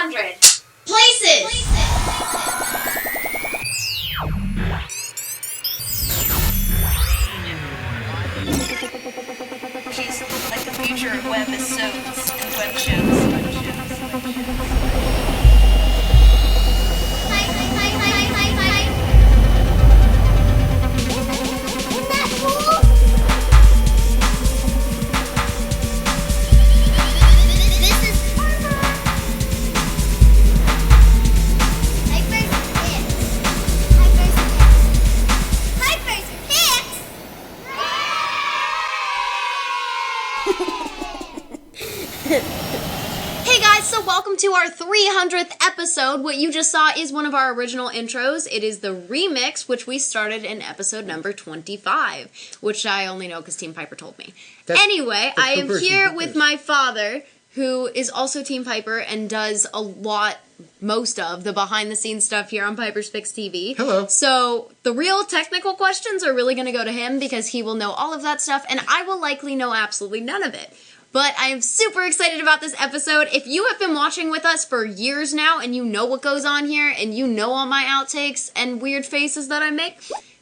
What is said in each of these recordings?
300 places. She's like the future of webisodes and web shows. Hey guys, so welcome to our 300th episode. What you just saw is one of our original intros. It is the remix, which we started in episode number 25, which I only know because TeamPiper told me. Anyway, I am here with my father, who is also TeamPiper and does most of the behind-the-scenes stuff here on Piper's Pics TV. Hello. So the real technical questions are really going to go to him because he will know all of that stuff, and I will likely know absolutely none of it. But I am super excited about this episode. If you have been watching with us for years now and you know what goes on here and you know all my outtakes and weird faces that I make,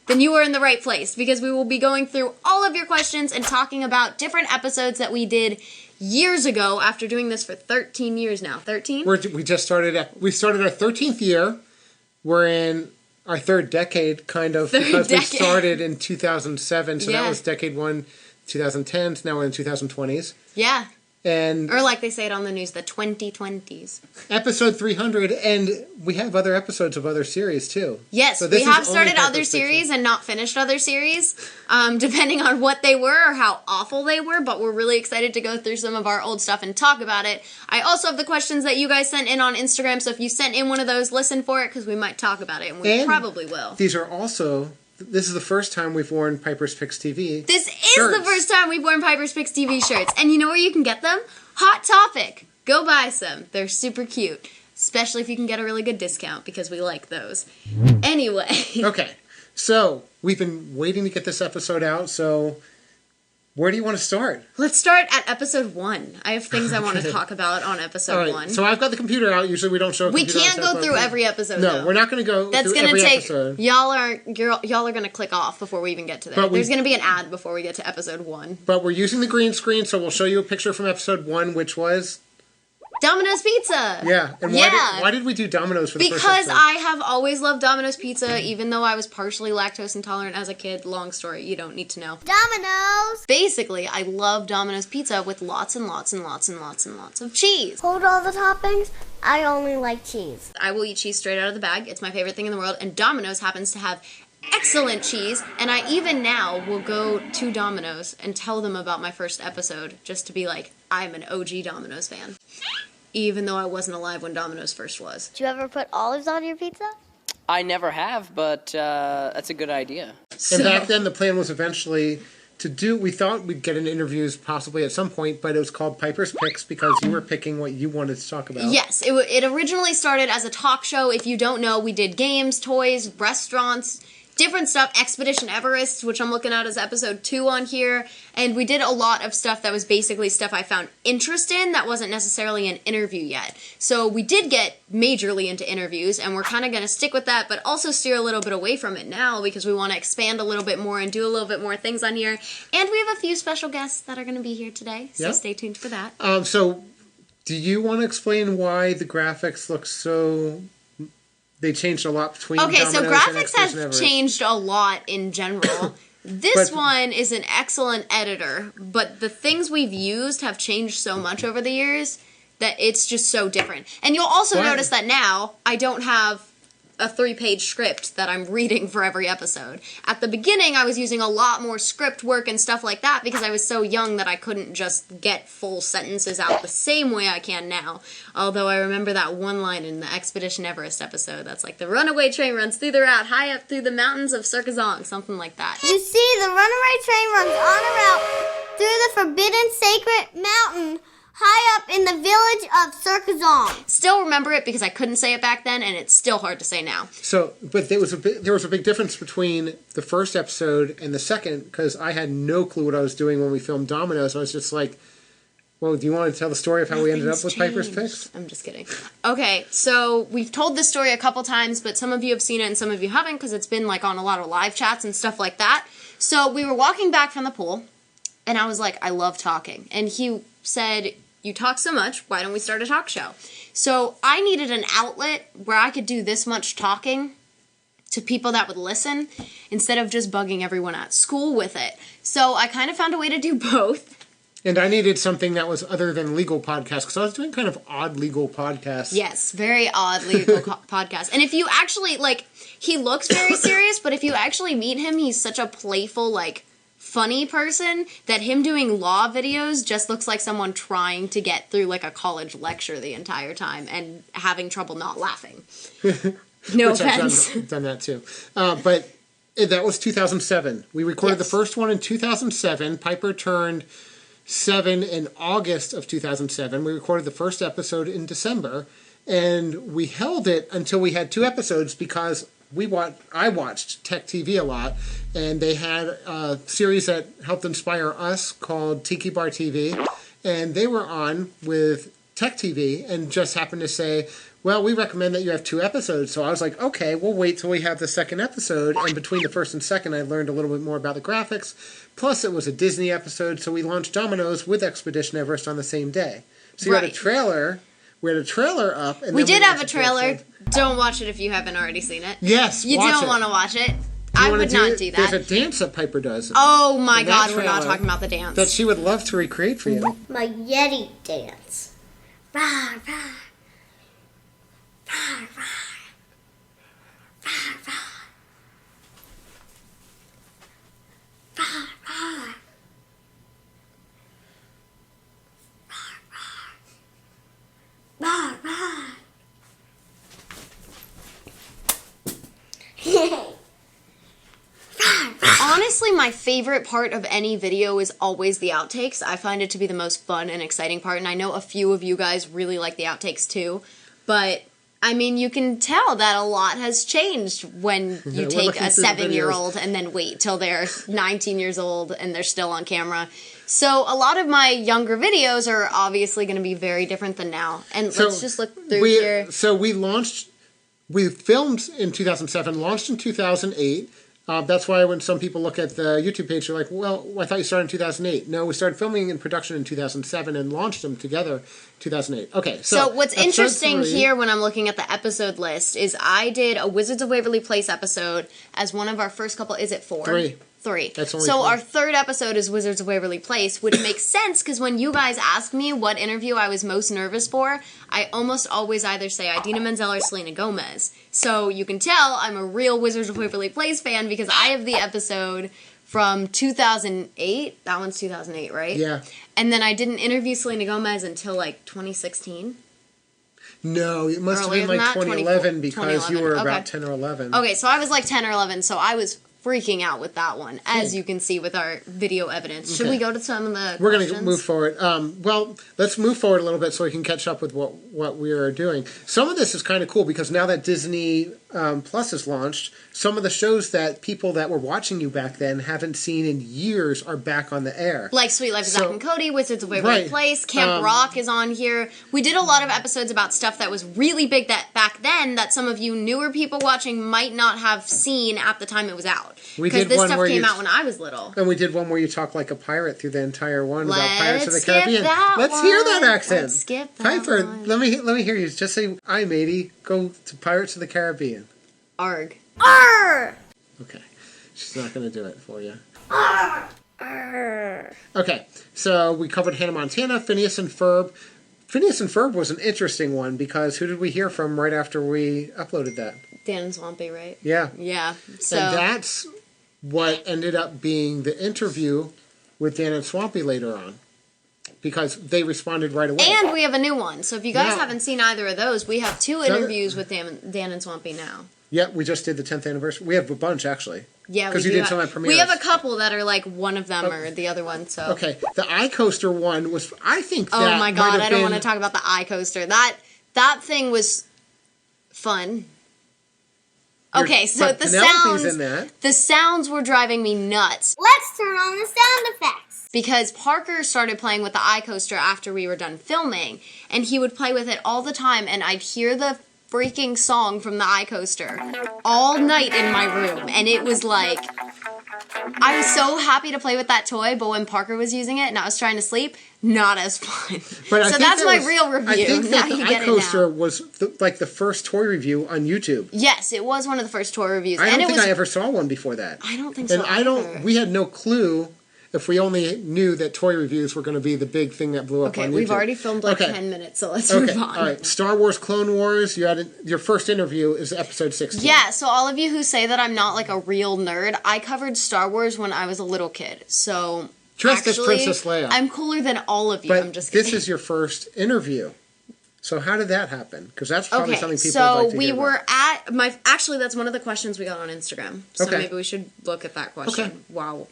then you are in the right place because we will be going through all of your questions and talking about different episodes that we did years ago after doing this for 13 years now. 13? We started our 13th year. We're in our third decade, kind of, because we started in 2007, so that was decade 1, 2010s, now we're in 2020s. Yeah. Or like they say it on the news, the 2020s. Episode 300, and we have other episodes of other series, too. Yes, so we have started other series and not finished other series, depending on what they were or how awful they were, but we're really excited to go through some of our old stuff and talk about it. I also have the questions that you guys sent in on Instagram, so if you sent in one of those, listen for it, because we might talk about it, and we probably will. These are also... This is the first time we've worn Piper's Pics TV This is the first time we've worn Piper's Pics TV shirts. And you know where you can get them? Hot Topic. Go buy some. They're super cute. Especially if you can get a really good discount, because we like those. Anyway. Okay. So, we've been waiting to get this episode out, so... Where do you want to start? Let's start at episode 1. I have things I want to talk about on episode 1. So I've got the computer out. Usually we don't show a computer. We can't go through every episode, No, we're not going to go through every episode. Y'all are going to click off before we even get to there. There's going to be an ad before we get to episode 1. But we're using the green screen, so we'll show you a picture from episode 1, which was... Domino's Pizza! Yeah. And why did we do Domino's for the first episode? Because I have always loved Domino's Pizza, even though I was partially lactose intolerant as a kid. Long story, you don't need to know. Domino's! Basically, I love Domino's Pizza with lots and lots and lots and lots and lots of cheese. Hold all the toppings. I only like cheese. I will eat cheese straight out of the bag. It's my favorite thing in the world, and Domino's happens to have excellent cheese, and I even now will go to Domino's and tell them about my first episode, just to be like, I'm an OG Domino's fan. Even though I wasn't alive when Domino's first was. Did you ever put olives on your pizza? I never have, but that's a good idea. And back then, the plan was eventually to do... We thought we'd get in interviews possibly at some point, but it was called Piper's Pics because you were picking what you wanted to talk about. Yes, it originally started as a talk show. If you don't know, we did games, toys, restaurants... different stuff, Expedition Everest, which I'm looking at as episode 2 on here, and we did a lot of stuff that was basically stuff I found interest in that wasn't necessarily an interview yet. So we did get majorly into interviews, and we're kind of going to stick with that, but also steer a little bit away from it now because we want to expand a little bit more and do a little bit more things on here. And we have a few special guests that are going to be here today, so stay tuned for that. So, do you want to explain why the graphics look so... They changed a lot between Domino's so and graphics Expedition have Everest. changed a lot in general. This one is an excellent editor, but the things we've used have changed so much over the years that it's just so different. And you'll also notice that now I don't have a 3-page script that I'm reading for every episode. At the beginning, I was using a lot more script work and stuff like that because I was so young that I couldn't just get full sentences out the same way I can now. Although I remember that one line in the Expedition Everest episode that's like, the runaway train runs through the route high up through the mountains of Circazong, something like that. You see, the runaway train runs on a route through the forbidden sacred mountain high up in the village of Circazong. Still remember it because I couldn't say it back then, and it's still hard to say now. So, but there was a big difference between the first episode and the second because I had no clue what I was doing when we filmed Domino's. I was just like, Well, do you want to tell the story of how we ended up with Piper's Picks? I'm just kidding. Okay, so we've told this story a couple times, but some of you have seen it and some of you haven't because it's been like on a lot of live chats and stuff like that. So we were walking back from the pool, and I was like, I love talking. And he said, you talk so much, why don't we start a talk show? So I needed an outlet where I could do this much talking to people that would listen instead of just bugging everyone at school with it. So I kind of found a way to do both. And I needed something that was other than legal podcasts, because I was doing kind of odd legal podcasts. Yes, very odd legal podcasts. And if you actually, like, he looks very serious, but if you actually meet him, he's such a playful, like, funny person that him doing law videos just looks like someone trying to get through, like, a college lecture the entire time and having trouble not laughing. No offense. I've done that, too. But that was 2007. We recorded the first one in 2007. Piper turned 7 in August of 2007. We recorded the first episode in December, and we held it until we had 2 episodes because I watched Tech TV a lot, and they had a series that helped inspire us called Tiki Bar TV, and they were on with Tech TV and just happened to say, well, we recommend that you have 2 episodes. So I was like, okay, we'll wait till we have the second episode. And between the first and second, I learned a little bit more about the graphics. Plus, it was a Disney episode, so we launched Domino's with Expedition Everest on the same day. So you had a trailer. We had a trailer up. And we did have a trailer. Don't watch it if you haven't already seen it. Yes, you don't want to watch it. I would not do that. There's a dance that Piper does. Oh my God, we're not talking about the dance. That she would love to recreate for you. My Yeti dance. Rah, rah. Rah, rah. Rah, rah. Rah, rah. Rah, rah. Honestly, my favorite part of any video is always the outtakes. I find it to be the most fun and exciting part, and I know a few of you guys really like the outtakes too, but I mean, you can tell that a lot has changed when you take a 7-year-old and then wait till they're 19 years old and they're still on camera. So a lot of my younger videos are obviously going to be very different than now. And let's just look through here. So we filmed in 2007, launched in 2008. That's why when some people look at the YouTube page, they're like, well, I thought you started in 2008. No, we started filming in production in 2007 and launched them together 2008. Okay, so what's interesting here when I'm looking at the episode list is I did a Wizards of Waverly Place episode as one of our first couple, is it 4? 3. That's only so 3. Our third episode is Wizards of Waverly Place, which makes sense because when you guys ask me what interview I was most nervous for, I almost always either say Idina Menzel or Selena Gomez. So you can tell I'm a real Wizards of Waverly Place fan because I have the episode from 2008. That one's 2008, right? Yeah. And then I didn't interview Selena Gomez until like 2016. No, it must have been like 2011 because you were about 10 or 11. Okay, so I was like 10 or 11, so I was freaking out with that one, as you can see with our video evidence. Should we go to some of the We're going to move forward. Well, let's move forward a little bit so we can catch up with what we are doing. Some of this is kind of cool because now that Disney Plus is launched, some of the shows that people that were watching you back then haven't seen in years are back on the air. Like Sweet Life of Zack and Cody, Wizards of Waverly Place, Camp Rock is on here. We did a lot of episodes about stuff that was really big that back then that some of you newer people watching might not have seen at the time it was out. Because this stuff came out when I was little. And we did one where you talk like a pirate through the entire one about Pirates of the Caribbean. Let's hear that accent. Let's skip that Piper, one. let me hear you. Just say, "Hi, matey. Go to Pirates of the Caribbean." Arg. Arr! Okay. She's not going to do it for you. Arr! Arr! Okay. So we covered Hannah Montana, Phineas and Ferb. Phineas and Ferb was an interesting one because who did we hear from right after we uploaded that? Dan and Swampy, right? Yeah. Yeah. So and that's what ended up being the interview with Dan and Swampy later on. Because they responded right away. And we have a new one. So if you guys haven't seen either of those, we have 2 interviews with Dan and Swampy now. Yeah, we just did the 10th anniversary. We have a bunch, actually. Yeah, because you did some at premieres. We have a couple that are like one of them or the other one. So okay, the iCoaster one was. I think. Oh my God! I don't want to talk about the iCoaster. That thing was fun. Okay, so the sounds were driving me nuts. Let's turn on the sound effects. because Parker started playing with the iCoaster after we were done filming, and he would play with it all the time, and I'd hear the freaking song from the iCoaster all night in my room, and it was like, I was so happy to play with that toy, but when Parker was using it and I was trying to sleep, not as fun. But so that's my real review. I think now that the you get iCoaster it now. was the first toy review on YouTube. Yes, it was one of the first toy reviews. I don't and think I ever saw one before that. I don't think so. And we had no clue if we only knew that toy reviews were going to be the big thing that blew up on YouTube. Okay, we've already filmed 10 minutes, so let's move on. All right, Star Wars Clone Wars, your first interview is episode 16. Yeah, so all of you who say that I'm not like a real nerd, I covered Star Wars when I was a little kid. So Dressed as actually, Princess Leia. I'm cooler than all of you. But I'm just kidding. this is your first interview. So how did that happen? Because that's probably something people so would like to we hear were about. at my. Actually, that's one of the questions we got on Instagram. So Okay. maybe we should look at that question. Okay. Wow.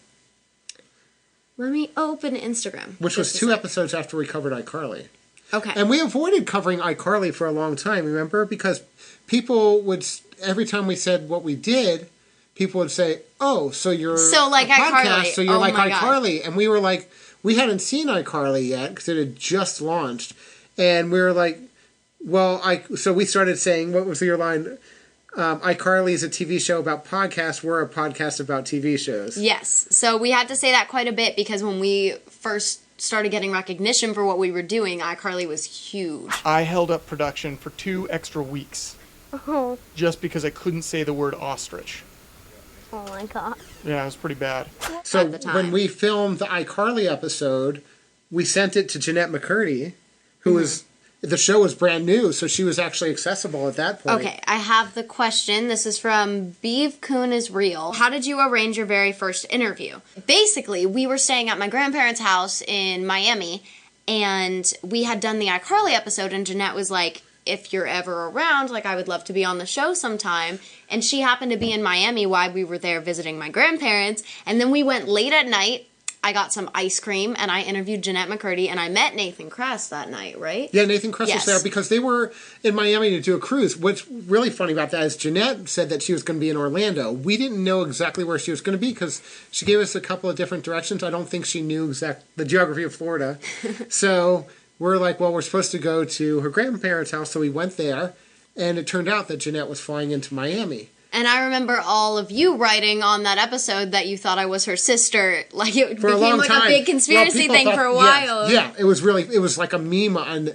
Let me open Instagram. Which was Just a 2 sec. episodes after we covered iCarly. Okay. And we avoided covering iCarly for a long time, remember? Because people would, every time we said what we did, people would say, oh, so you're like a podcast, iCarly. so you're Oh like my God. iCarly. And we were like, we hadn't seen iCarly yet because it had just launched. And we were like, well, so we started saying, what was your line? iCarly is a TV show about podcasts. We're a podcast about TV shows. Yes. So we had to say that quite a bit because when we first started getting recognition for what we were doing, iCarly was huge. I held up production for 2 extra weeks just because I couldn't say the word ostrich. Oh my god. Yeah, it was pretty bad. So At the time. when we filmed the iCarly episode, we sent it to Jennette McCurdy, who was, the show was brand new, so she was actually accessible at that point. Okay, I have the question. This is from Beeve Coon is Real. How did you arrange your very first interview? Basically, we were staying at my grandparents' house in Miami, and we had done the iCarly episode, and Jennette was like, if you're ever around, like, I would love to be on the show sometime. And she happened to be in Miami while we were there visiting my grandparents. And then we went late at night. I got some ice cream, and I interviewed Jennette McCurdy, and I met Nathan Kress that night, right? Yeah, Nathan Kress Yes. was there because they were in Miami to do a cruise. What's really funny about that is Jennette said that she was going to be in Orlando. We didn't know exactly where she was going to be because she gave us a couple of different directions. I don't think she knew the geography of Florida. So we're like, well, we're supposed to go to her grandparents' house, so we went there, and it turned out that Jennette was flying into Miami. And I remember all of you writing on that episode that you thought I was her sister. Like, it For a became long like time. a big conspiracy people thing thought- for a while. Yeah, it was like a meme on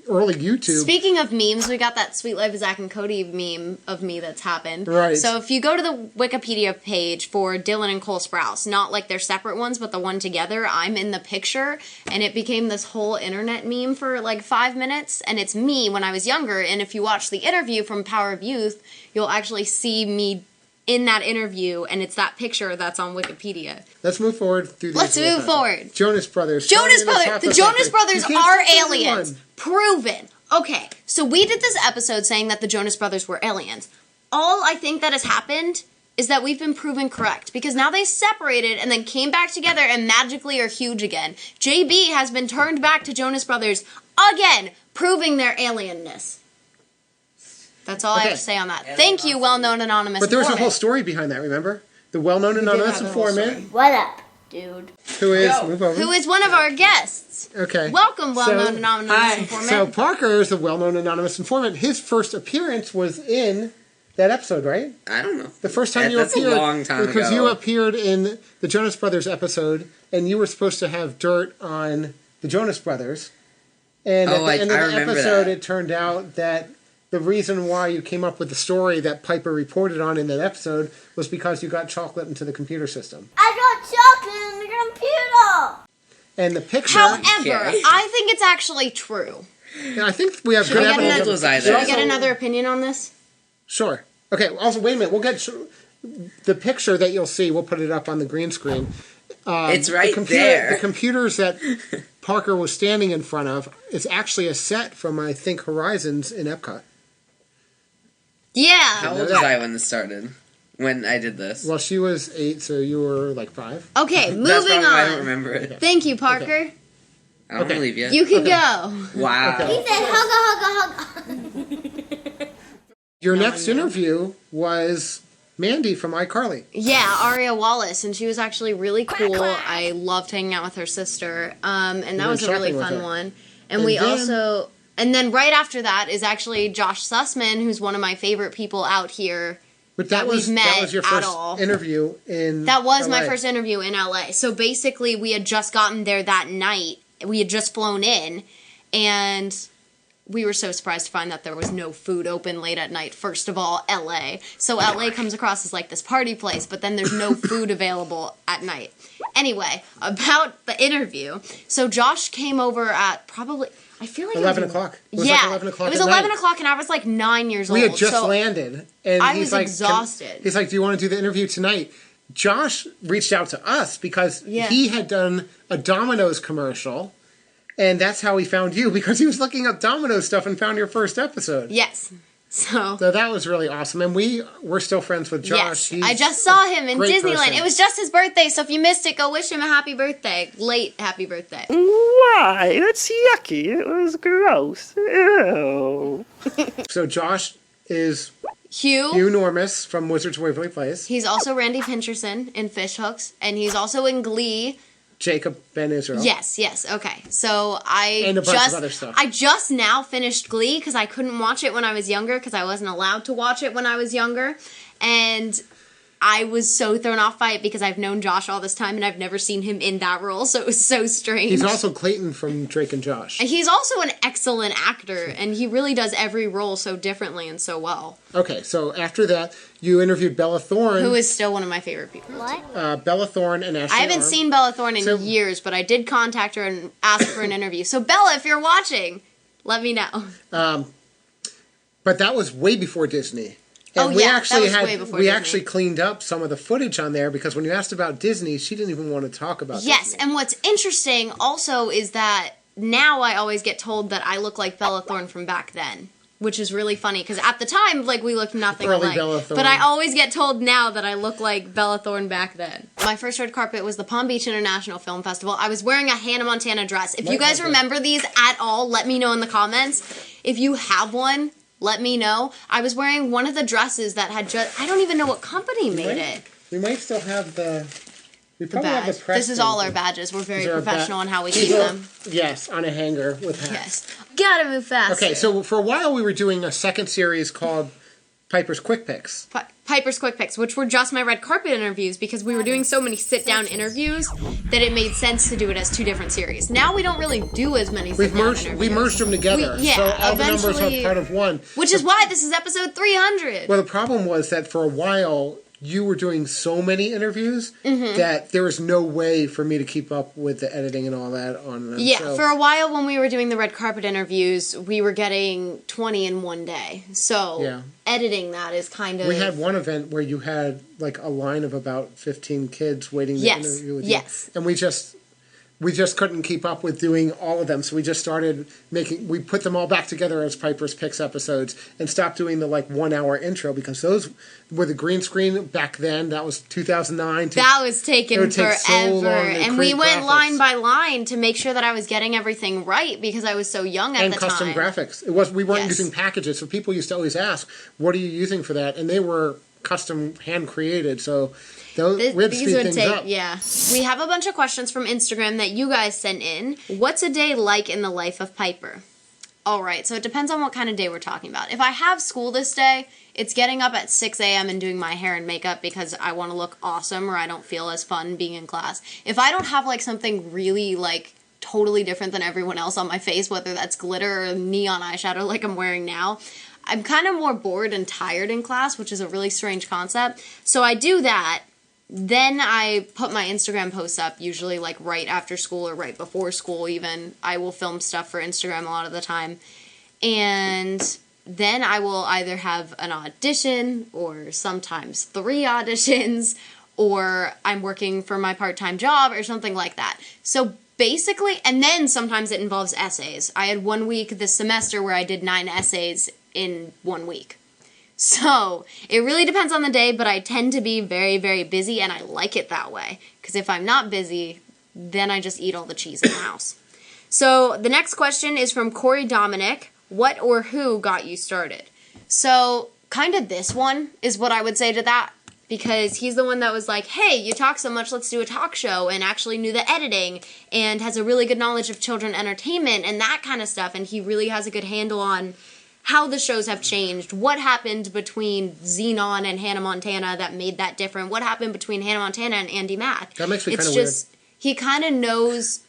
early YouTube. Speaking of memes, we got that Sweet Life of Zach and Cody meme of me that's happened. Right. So if you go to the Wikipedia page for Dylan and Cole Sprouse, not like their separate ones, but the one together, I'm in the picture, and it became this whole internet meme for like 5 minutes, and it's me when I was younger, and if you watch the interview from Power of Youth, you'll actually see me in that interview, and it's that picture that's on Wikipedia. Let's move forward through these. Let's move forward. Jonas Brothers. Jonas Brothers. The Jonas Brothers You can't are say aliens. everyone. Proven. Okay, so we did this episode saying that the Jonas Brothers were aliens. All I think that has happened is that we've been proven correct because now they separated and then came back together and magically are huge again. JB has been turned back to Jonas Brothers again, proving their alienness. That's all I have to say on that. Thank you, well-known anonymous But there was a informant. whole story behind that, remember? The well-known anonymous have a whole informant, What up, dude? who is, move over. Who is one of our guests. Okay. Welcome, well-known So- anonymous informant. So Parker is a well-known anonymous informant. His first appearance was in that episode, right? I don't know. The first time you That's appeared. a long time because ago. you appeared in the Jonas Brothers episode, and you were supposed to have dirt on the Jonas Brothers. And Oh, at the end of I the remember episode, that. it turned out that the reason why you came up with the story that Piper reported on in that episode was because you got chocolate into the computer system. I got chocolate in the computer. And the picture... However, Okay. I think it's actually true. I think we have Should good we get evidence. another- was I Should we there? get another opinion on this? Sure. Okay, also, wait a minute. We'll get... The picture that you'll see, we'll put it up on the green screen. It's right The there. computers that Parker was standing in front of is actually a set from, I think, Horizons in Epcot. Yeah. How old was I when this started? When I did this? Well, she was 8, so you were like 5. Okay, That's moving probably why I don't on. remember it. Thank you, Parker. I don't Okay. believe you. You can go. Wow. Okay. He said hugga hugga hugga. Your next interview was Mandy from iCarly. Yeah, Aria Wallace, and she was actually really cool. I loved hanging out with her sister, and that was a really fun one. And then right after that is actually Josh Sussman, who's one of my favorite people out here. But that was your first interview in That was LA. my first interview in LA. So basically, we had just gotten there that night. We had just flown in, and we were so surprised to find that there was no food open late at night. First of all, LA. So LA comes across as like this party place, but then there's no food available at night. Anyway, about the interview. So Josh came over at probably, I feel like 11 o'clock. It was like 11 o'clock. It was 11 o'clock, and I was like 9 years old. We had just landed, and I was exhausted. He's like, "Do you want to do the interview tonight?" Josh reached out to us because he had done a Domino's commercial. And that's how he found you, because he was looking up Domino's stuff and found your first episode. Yes. So that was really awesome. And we're still friends with Josh. Yes. I just saw him in Disneyland. Person. It was just his birthday, so if you missed it, go wish him a happy birthday. Late happy birthday. Why? That's yucky. It was gross. Ew. So Josh is Hugh Normus from Wizards of Waverly Place. He's also Randy Pincherson in Fish Hooks, and he's also in Glee. Jacob Ben Israel. Yes, okay. So and a bunch of other stuff. I just now finished Glee because I couldn't watch it when I was younger because I wasn't allowed to watch it when I was younger. And I was so thrown off by it because I've known Josh all this time and I've never seen him in that role, so it was so strange. He's also Clayton from Drake and Josh. And he's also an excellent actor, and he really does every role so differently and so well. Okay, so after that, you interviewed Bella Thorne. Who is still one of my favorite people. What? Bella Thorne and Ashley I haven't seen Bella Thorne in years, but I did contact her and ask for an interview. So Bella, if you're watching, let me know. But that was way before Disney. And we that was way before Disney. actually cleaned up some of the footage on there because when you asked about Disney, she didn't even want to talk about Disney. Yes, and what's interesting also is that now I always get told that I look like Bella Thorne from back then, which is really funny because at the time, like, we looked nothing alike. Bella Thorne. But I always get told now that I look like Bella Thorne back then. My first red carpet was the Palm Beach International Film Festival. I was wearing a Hannah Montana dress. If you guys remember these at all, let me know in the comments. If you have one, let me know. I was wearing one of the dresses that had just... I don't even know what company made it. We might still have the... We The badge. have the press This is all our badges. We're very professional in how we These keep are- them. Yes, on a hanger with hats. Yes. Gotta move fast. Okay, so for a while we were doing a second series called Piper's Quick Picks. Piper's Quick Picks, which were just my red carpet interviews because we were doing so many sit-down interviews that it made sense to do it as two different series. Now we don't really do as many sit-down interviews. We merged them together, so all the numbers are part of one. Which is why this is episode 300. Well, the problem was that for a while you were doing so many interviews that there was no way for me to keep up with the editing and all that on them. Yeah, so. for a while when we were doing the red carpet interviews, we were getting 20 in one day. So editing that is kind of... We had one event where you had like a line of about 15 kids waiting to interview with you. Yes. And we just couldn't keep up with doing all of them, so we just started we put them all back together as Piper's Picks episodes and stopped doing the 1 hour intro because those were the green screen back then. That was 2009. That was taking forever. So and we went line by line to make sure that I was getting everything right because I was so young at the time. And custom graphics. We weren't using packages, so people used to always ask, what are you using for that? And they were custom hand created, so... we had to speed things up. Yeah. We have a bunch of questions from Instagram that you guys sent in. What's a day like in the life of Piper? All right, so it depends on what kind of day we're talking about. If I have school this day, it's getting up at 6 a.m. and doing my hair and makeup because I want to look awesome or I don't feel as fun being in class. If I don't have something really totally different than everyone else on my face, whether that's glitter or neon eyeshadow like I'm wearing now, I'm kind of more bored and tired in class, which is a really strange concept. So I do that. Then I put my Instagram posts up, usually right after school or right before school even. I will film stuff for Instagram a lot of the time. And then I will either have an audition or sometimes 3 auditions or I'm working for my part-time job or something like that. So basically, and then sometimes it involves essays. I had 1 week this semester where I did 9 essays in 1 week. So, it really depends on the day, but I tend to be very, very busy, and I like it that way. Because if I'm not busy, then I just eat all the cheese in the house. So, the next question is from Corey Dominic. What or who got you started? So, kind of this one is what I would say to that. because he's the one that was like, hey, you talk so much, let's do a talk show, and actually knew the editing and has a really good knowledge of children entertainment and that kind of stuff. And he really has a good handle on how the shows have changed, what happened between Xenon and Hannah Montana that made that different, what happened between Hannah Montana and Andy Mack. That makes me kind of weird. He kind of knows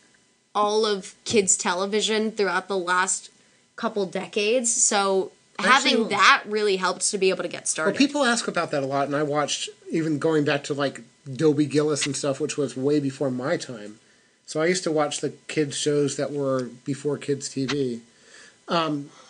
all of kids' television throughout the last couple decades, so having that really helped to be able to get started. Well, people ask about that a lot, and I watched, even going back to like Dobie Gillis and stuff, which was way before my time. So I used to watch the kids' shows that were before kids' TV.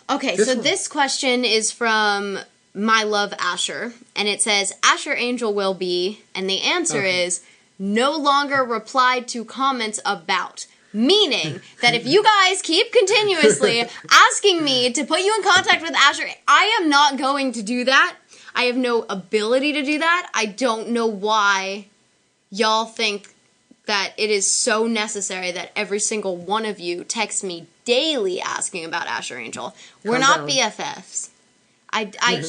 Okay, this question is from My Love Asher, and it says, Asher Angel will be, and the answer is, no longer replied to comments about. Meaning that if you guys keep continuously asking me to put you in contact with Asher, I am not going to do that. I have no ability to do that. I don't know why y'all think that it is so necessary that every single one of you text me daily asking about Asher Angel. We're not BFFs.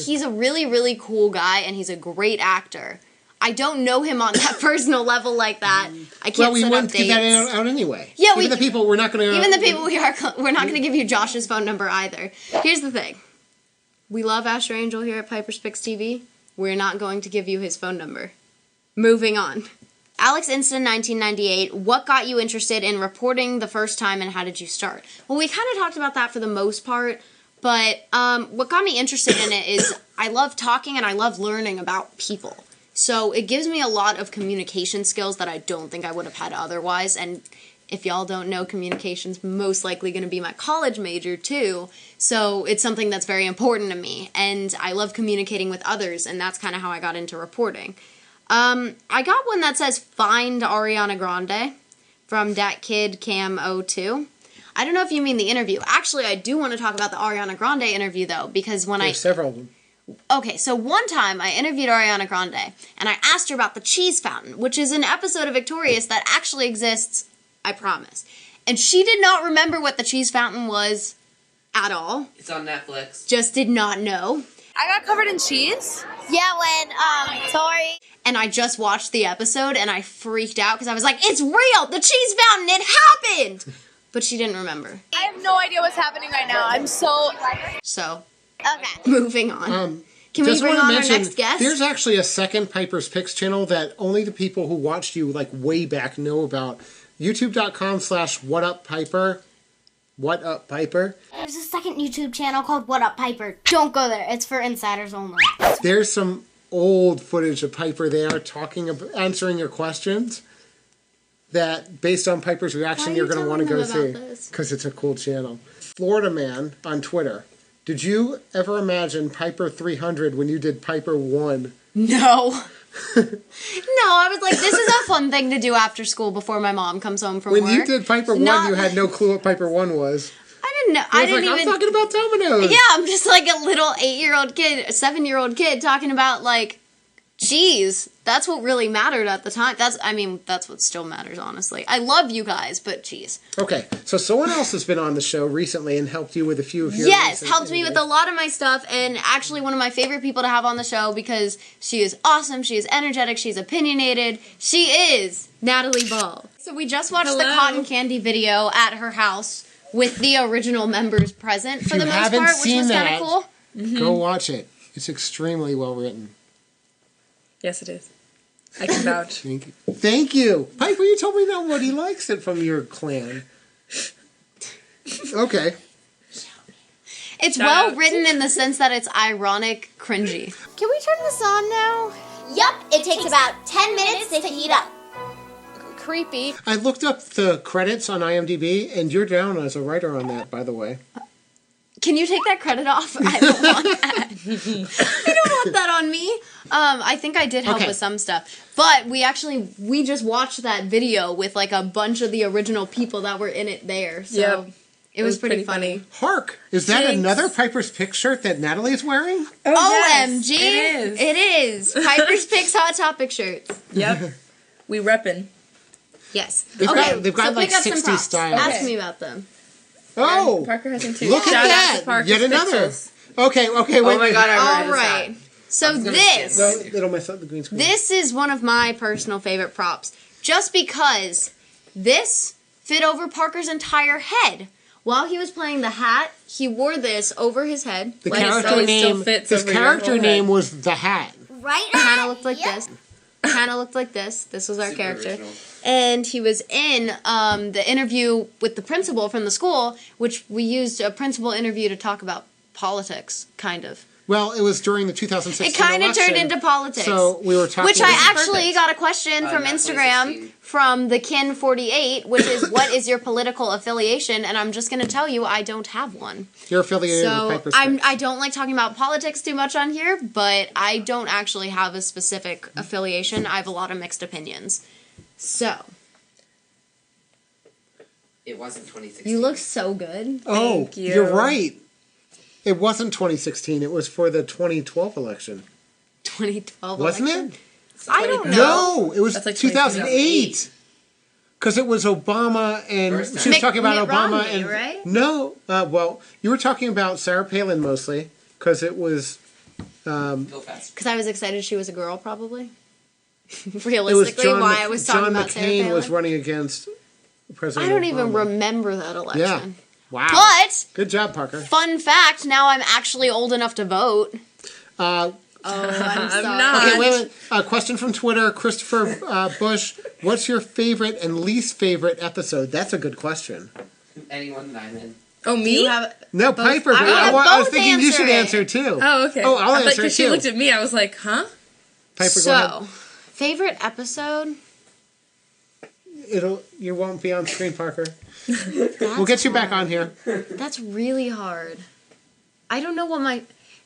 He's a really, really cool guy, and he's a great actor. I don't know him on that personal level like that. I can't we set wouldn't up give that dates. out anyway. Yeah, we're not going to. Even the people we're not going to give you Josh's phone number either. Here's the thing: we love Asher Angel here at Piper's Pics TV. We're not going to give you his phone number. Moving on. Alex Inston, 1998. What got you interested in reporting the first time, and how did you start? Well, we kind of talked about that for the most part, but what got me interested in it is I love talking and I love learning about people. So it gives me a lot of communication skills that I don't think I would have had otherwise. And if y'all don't know, communication's most likely going to be my college major too. So it's something that's very important to me. And I love communicating with others, and that's kind of how I got into reporting. I got one that says Find Ariana Grande from Dat Kid Cam 02. I don't know if you mean the interview. Actually, I do want to talk about the Ariana Grande interview though, because there's several of them. Okay, so one time I interviewed Ariana Grande, and I asked her about the cheese fountain, which is an episode of Victorious that actually exists, I promise. And she did not remember what the cheese fountain was at all. It's on Netflix. Just did not know. I got covered in cheese? Yeah, when, sorry. And I just watched the episode, and I freaked out, because I was like, it's real! The cheese fountain! It happened! But she didn't remember. I have no idea what's happening right now. I'm so... Okay. Moving on. Can we bring on our next guest? There's actually a second Piper's Pics channel that only the people who watched you like way back know about. YouTube.com/WhatUpPiper. What Up Piper. There's a second YouTube channel called What Up Piper. Don't go there. It's for insiders only. There's some old footage of Piper there answering your questions that, based on Piper's reaction, you're going to want to go see. Because it's a cool channel. Florida Man on Twitter. Did you ever imagine Piper 300 when you did Piper 1? No. No, I was like, this is a fun thing to do after school before my mom comes home from work. When you did Piper 1, you had no clue what Piper 1 was. I didn't know. I'm talking about dominoes. Yeah, I'm just like a little 8-year-old kid, 7-year-old kid talking about, like, cheese. That's what really mattered at the time. That's what still matters, honestly. I love you guys, but cheese. Okay, so someone else has been on the show recently and helped you with a few of your... Yes, helped me with a lot of my stuff, and actually one of my favorite people to have on the show because she is awesome, she is energetic, she's opinionated. She is Natalie Ball. So we just watched the Cotton Candy video at her house with the original members present for the most part, which was kind of cool. Go watch it. It's extremely well written. Yes, it is. I can vouch. Thank you. Piper, you told me nobody likes it from your clan. Okay. It's well written in the sense that it's ironic, cringy. Can we turn this on now? Yup, it takes about 10 minutes to heat up. Creepy. I looked up the credits on IMDb, and you're down as a writer on that, by the way. Can you take that credit off? I don't want that. I don't want that on me. I think I did help with some stuff. But we just watched that video with like a bunch of the original people that were in it there. So it was pretty funny. Hark! Is that another Piper's Pics shirt that Natalie is wearing? OMG! Yes, it is. Piper's Pics Hot Topic shirts. Yep. We reppin'. Yes. They've got like 60 styles. Ask me about them. Oh! Parker has them too. Look at that! Yet another. Okay, wait. Oh my god, I All right. So this, it'll mess up the green screen. This is one of my personal favorite props, just because this fit over Parker's entire head. While he was playing the hat, he wore this over his head. The character name, his character name was the Hat. Right? Kind of looked like this. Kind of looked like this. This was our character. Original. And he was in the interview with the principal from the school, which we used a principal interview to talk about politics, kind of. Well, it was during the 2016 It kind of turned into politics. So we were talking. Which I actually got a question from Instagram from the Kin48, which is, what is your political affiliation? And I'm just going to tell you, I don't have one. You're affiliated with Piper's Pics. I don't like talking about politics too much on here, but I don't actually have a specific affiliation. I have a lot of mixed opinions. So. It wasn't 2016. You look so good. Oh, Thank you. You're right. It wasn't 2016. It was for the 2012 election. 2012 Wasn't election? it? I don't know. No, it was like 2008. Because it was Obama and she was talking about Mitt Obama Romney, and right? No, well, you were talking about Sarah Palin mostly because it was. Because I was excited she was a girl, probably. Realistically, why I was talking about Sarah Palin. John McCain was running against President I don't Obama. even remember that election. Yeah. Wow. But good job, Parker. Fun fact: now I'm actually old enough to vote. I'm not. Okay, wait a minute. Question from Twitter, Christopher Bush. What's your favorite and least favorite episode? That's a good question. Anyone that I'm in. Oh, me? No, both? Piper. But I was thinking you should answer too. Oh, okay. Oh, I'll answer because too. she looked at me, I was like, huh? Piper, go ahead. Favorite episode? You won't be on screen, Parker. We'll get you back on here. That's really hard. I don't know what my.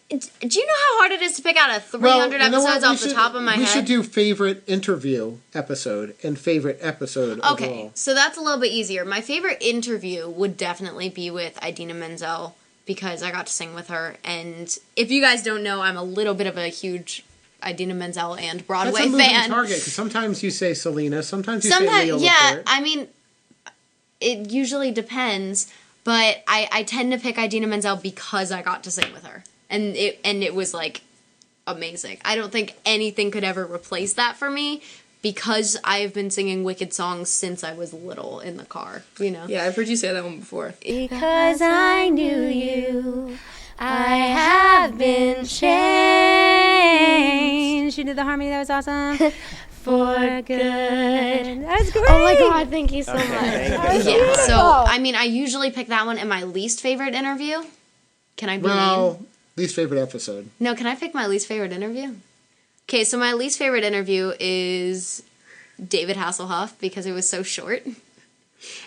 Do you know how hard it is to pick out a 300 episodes off the top of my head? We should do favorite interview episode and favorite episode Okay, overall. so that's a little bit easier. My favorite interview would definitely be with Idina Menzel because I got to sing with her. And if you guys don't know, I'm a little bit of a huge Idina Menzel and Broadway That's a moving fan. target because sometimes you say Selena, sometimes you say Leo yeah. Laporte. I mean, it usually depends, but I tend to pick Idina Menzel because I got to sing with her. And it was, like, amazing. I don't think anything could ever replace that for me because I've been singing Wicked songs since I was little in the car, you know? Yeah, I've heard you say that one before. Because I knew you, I have been changed. You did the harmony, that was awesome. For good. That's great. Oh my god, thank you so much. Yeah, so, I mean, I usually pick that one in my least favorite interview. Can I be mean? Least favorite episode. No, can I pick my least favorite interview? Okay, so my least favorite interview is David Hasselhoff because it was so short.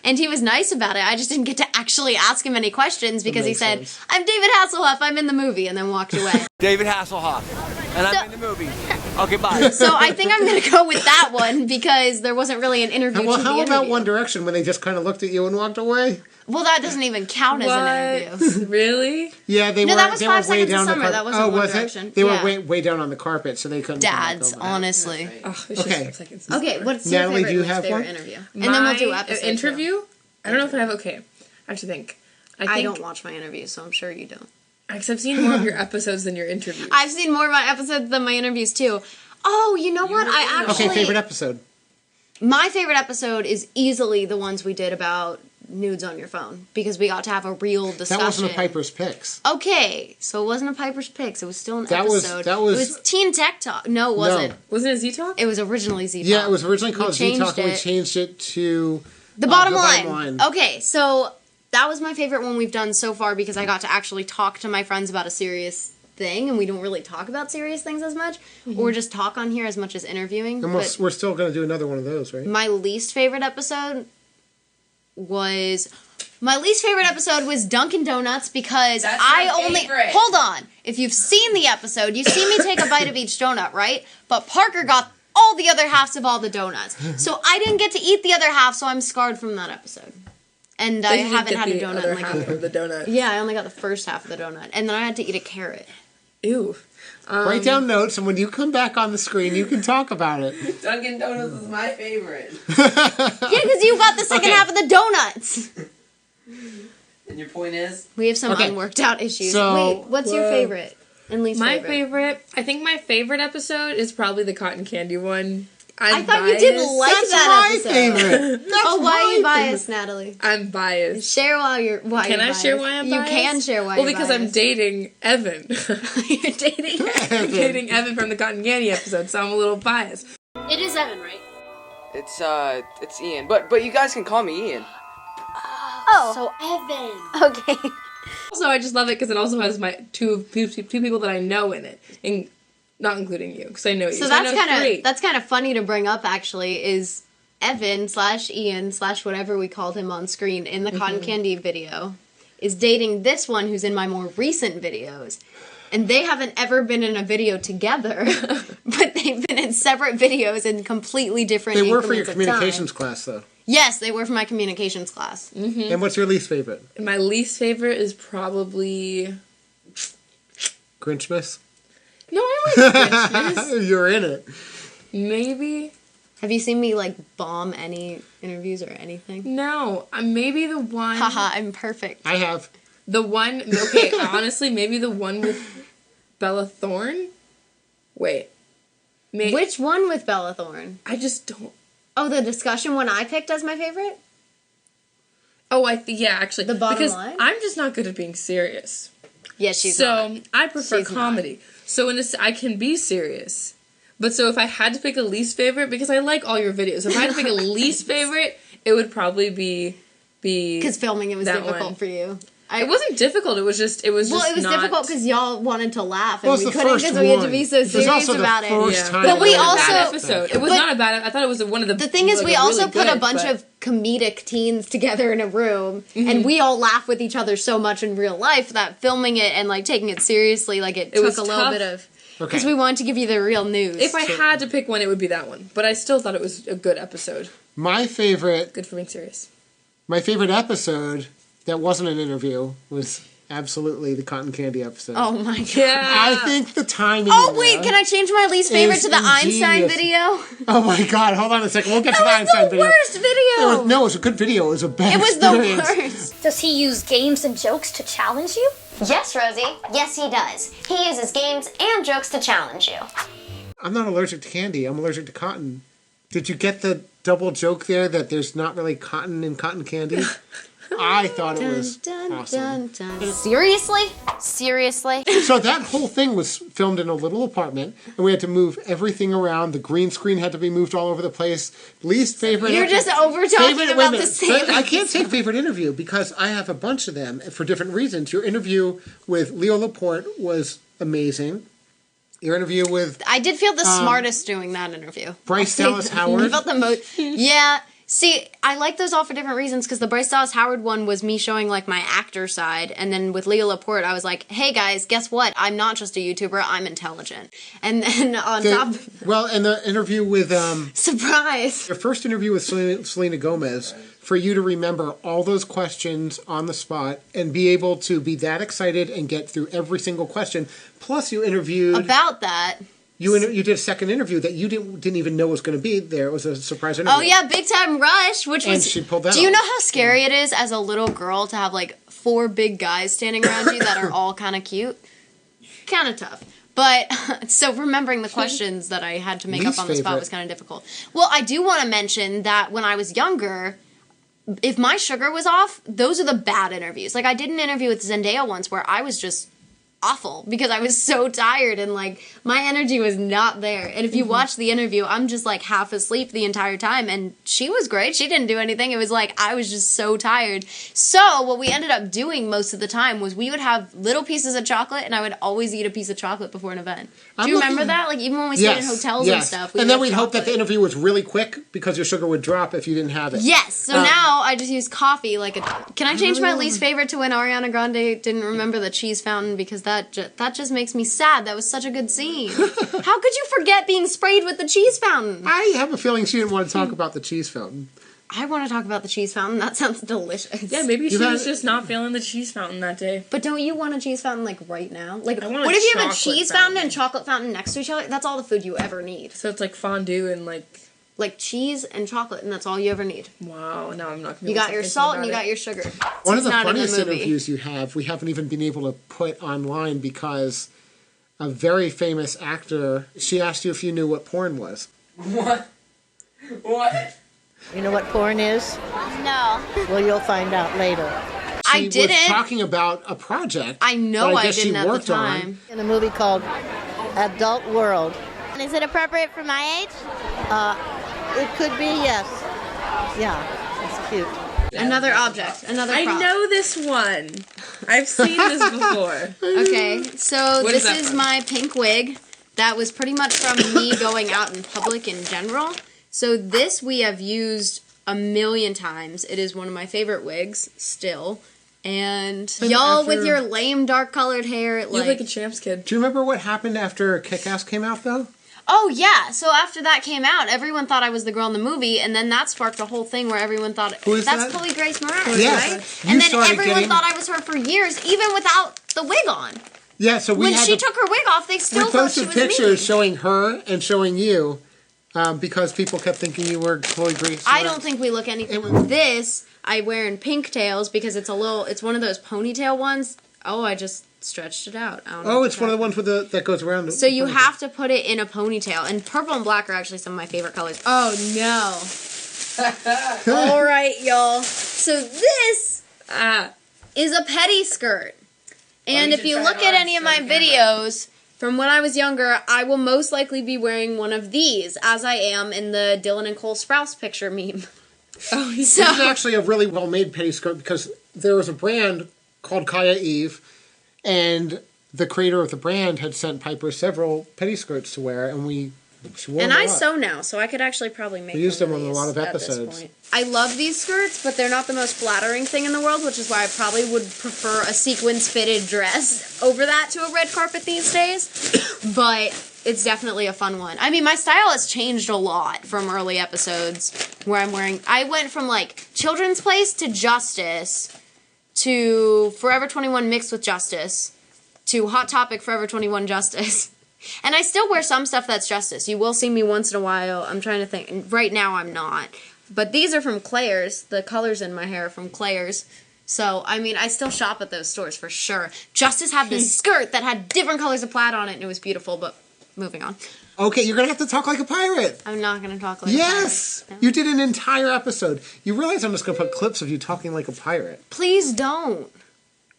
And he was nice about it. I just didn't get to actually ask him any questions because he said, I'm David Hasselhoff, I'm in the movie, and then walked away. David Hasselhoff, and I'm in the movie. Okay, bye. So I think I'm going to go with that one because there wasn't really an interview to the How about interview. One Direction when they just kind of looked at you and walked away? Well, that doesn't even count as an interview. Really? Yeah, they were. No, that was they 5 were way Seconds down of the Summer. carpet. That wasn't One Direction. They Yeah. were way down on the carpet, so they couldn't. Dads, honestly. Oh, Okay. Okay, what's your Natalie, favorite, do you least have favorite one? interview? And then we'll do episode interview? I don't know if I have. Okay, I have to think. I don't watch my interviews, so I'm sure you don't. Because I've seen more of your episodes than your interviews. I've seen more of my episodes than my interviews too. Oh, you know what? I actually. Okay, favorite episode. My favorite episode is easily the ones we did about nudes on your phone because we got to have a real discussion. That wasn't a Piper's Pics. Okay, so it wasn't a Piper's Pics. It was still an That was- episode. that was- It was Teen Tech Talk. No, it wasn't. Wasn't it Z Talk? It was originally Z Talk. Yeah, it was originally called We Z changed Talk, and we it. changed it to The bottom line. Okay, so that was my favorite one we've done so far because I got to actually talk to my friends about a serious thing, and we don't really talk about serious things as much, or just talk on here as much as interviewing. And But we're still going to do another one of those, right? my least favorite episode was Dunkin' Donuts because That's I my only favorite. hold on. If you've seen the episode, you see me take a bite of each donut, right? But Parker got all the other halves of all the donuts, so I didn't get to eat the other half, so I'm scarred from that episode. And I haven't had a donut in like a year. Of the donut. Yeah, I only got the first half of the donut, and then I had to eat a carrot. Ew. Write down notes, and when you come back on the screen, you can talk about it. Dunkin' Donuts is my favorite. Yeah, because you got the second half of the donuts. And your point is? We have some Okay. unworked out issues. So- Wait, what's your favorite? And least My favorite. favorite, I think my favorite episode is probably the cotton candy one. I thought you didn't like That's that my episode. favorite. Oh, why are you biased, Natalie? I'm biased. Share why you're biased. Can I share why I'm biased? You can share why well, you're because biased. I'm dating Evan. You're dating I'm dating Evan from the cotton candy episode, so I'm a little biased. It is Evan, right? It's Ian, but you guys can call me Ian. Oh. So Evan. Okay. Also, I just love it because it also has my two people that I know in it, and not including you, because I know you. So I know that's kind of funny to bring up. Actually, is Evan / Ian / whatever we called him on screen in the cotton candy video is dating this one who's in my more recent videos. And they haven't ever been in a video together, but they've been in separate videos in completely different They were for your increments of time. communications class, though. Yes, they were for my communications class. Mm-hmm. And what's your least favorite? My least favorite is probably Grinchmas? no, I like Christmas. You're in it. Maybe Have you seen me like bomb any interviews or anything? no. Maybe the one. Haha, I'm perfect. I have. The one. Okay, honestly, maybe the one with Bella Thorne. Wait. Which one with Bella Thorne? I just don't. Oh, the discussion one I picked as my favorite? Oh, yeah, actually. The bottom because line? I'm just not good at being serious. Yes, she's so not. I prefer She's comedy. So I can be serious. But so if I had to pick a least favorite, because I like all your videos, if I had to pick a least favorite, it would probably be because filming it was that difficult one. for you. It wasn't difficult. It was just Well, it was not... difficult because y'all wanted to laugh and Well, it's we the couldn't first because we had to one. be so It was serious also the about it. first time But we it was a also bad episode. It was but- not a bad. I thought it was one of the. The thing is, like, we also really put a good, bunch but- of comedic teens together in a room, and we all laugh with each other so much in real life that filming it and like taking it seriously, like it took was a little tough. bit of Okay. because we wanted to give you the real news. If I had to pick one, it would be that one. But I still thought it was a good episode. My favorite Good for being serious. episode that wasn't an interview was absolutely the cotton candy episode. Oh my god! I think the timing. Oh in wait, there can I change my least favorite is to the Einstein ingenious. video? Oh my god! Hold on a second. We'll get to the That was Einstein the video. worst video. No, it was a good video. It was a bad It was the experience. worst. Does he use games and jokes to challenge you? Yes, Rosie. Yes, he does. He uses games and jokes to challenge you. I'm not allergic to candy. I'm allergic to cotton. Did you get the double joke there that there's not really cotton in cotton candy? I thought it was awesome. Seriously? Seriously? So that whole thing was filmed in a little apartment, and we had to move everything around. The green screen had to be moved all over the place. Least favorite. You're just over talking about the same. I can't say favorite interview because I have a bunch of them for different reasons. Your interview with Leo Laporte was amazing. Your interview with I did feel the smartest doing that interview. Bryce Dallas Howard. I felt the most. Yeah. See, I like those all for different reasons because the Bryce Dallas Howard one was me showing like my actor side, and then with Leo Laporte, I was like, "Hey guys, guess what? I'm not just a YouTuber. I'm intelligent." And then on top, and the interview with surprise. your first interview with Selena Gomez, for you to remember all those questions on the spot and be able to be that excited and get through every single question. Plus, you interviewed About that. You did a second interview that you didn't even know was going to be there. It was a surprise interview. Oh yeah, Big Time Rush, which And was. she pulled that Do you off. know how scary it is as a little girl to have like 4 big guys standing around you that are all kind of cute? Kind of tough. But so remembering the questions that I had to make Least up on the spot favorite. was kind of difficult. Well, I do want to mention that when I was younger, if my sugar was off, those are the bad interviews. Like I did an interview with Zendaya once where I was just awful because I was so tired and like my energy was not there. And if you watch the interview, I'm just like half asleep the entire time, and she was great. She didn't do anything. It was like I was just so tired. So what we ended up doing most of the time was we would have little pieces of chocolate, and I would always eat a piece of chocolate before an event. Do you remember that? Like even when we stayed in hotels and stuff. And then would we'd have hope that the chocolate. interview was really quick because your sugar would drop if you didn't have it. Yes. So now I just use coffee. Can I change my least favorite to when Ariana Grande didn't remember the cheese fountain because that just makes me sad. That was such a good scene. How could you forget being sprayed with the cheese fountain? I have a feeling she didn't want to talk about the cheese fountain. I want to talk about the cheese fountain. That sounds delicious. Yeah, maybe she was just not feeling the cheese fountain that day. But don't you want a cheese fountain like right now? Like, I want a what if you have a chocolate cheese fountain and chocolate fountain next to each other? That's all the food you ever need. So it's like fondue and like cheese and chocolate, and that's all you ever need. Wow, now I'm not gonna You got your salt and you got your sugar. One of the It's not in funniest movie. interviews you have, we haven't even been able to put online because a very famous actor. She asked you if you knew what porn was. What? What? You know what porn is? No. Well, you'll find out later. She was talking about a project. I know I she didn't at worked the time. In a movie called Adult World. And is it appropriate for my age? It could be, yes. Yeah, it's cute. Another object, another prop. I know this one. I've seen this before. Okay, so What this is that is from? my pink wig. That was pretty much from me going out in public in general. So this we have used a million times. It is one of my favorite wigs still. And y'all with your lame dark colored hair, You look like a Champs kid. Do you remember what happened after Kick-Ass came out, though? Oh, yeah. So after that came out, everyone thought I was the girl in the movie, and then that sparked a whole thing where everyone thought, Who is that's that? Chloe Grace Moretz, Yes. right? You And then started everyone getting- thought I was her for years, even without the wig on. Yeah, so we When had she to, took her wig off, they still we thought she posted was pictures me. showing her and showing you because people kept thinking you were Chloe Grace. I don't think we look anything. This I wear in pink tails because it's it's one of those ponytail ones. Oh, I just stretched it out. I don't know Oh, what it's one of the ones with that goes around. So you have to put it in a ponytail, and purple and black are actually some of my favorite colors. Oh no! All right, y'all. So this is a petty skirt, and you if should you try look it at on any of so my the camera. videos from when I was younger, I will most likely be wearing one of these, as I am in the Dylan and Cole Sprouse picture meme. Oh, This is actually a really well-made petty skirt because there was a brand called Kaya Eve, and the creator of the brand had sent Piper several petty skirts to wear, and she wore And them a I lot. sew now, so I could actually probably make We used one them on a these lot of at this episodes. point. I love these skirts, but they're not the most flattering thing in the world, which is why I probably would prefer a sequins fitted dress over that to a red carpet these days. But it's definitely a fun one. I mean, my style has changed a lot from early episodes where I went from like Children's Place to Justice to Forever 21 mixed with Justice to Hot Topic Forever 21 Justice. And I still wear some stuff that's Justice. You will see me once in a while. I'm trying to think. Right now I'm not. But these are from Claire's. The colors in my hair are from Claire's. So, I mean, I still shop at those stores for sure. Justice had this skirt that had different colors of plaid on it, and it was beautiful, but moving on. Okay, you're going to have to talk like a pirate. I'm not going to talk like Yes! a pirate. No. You did an entire episode. You realize I'm just going to put clips of you talking like a pirate. Please don't.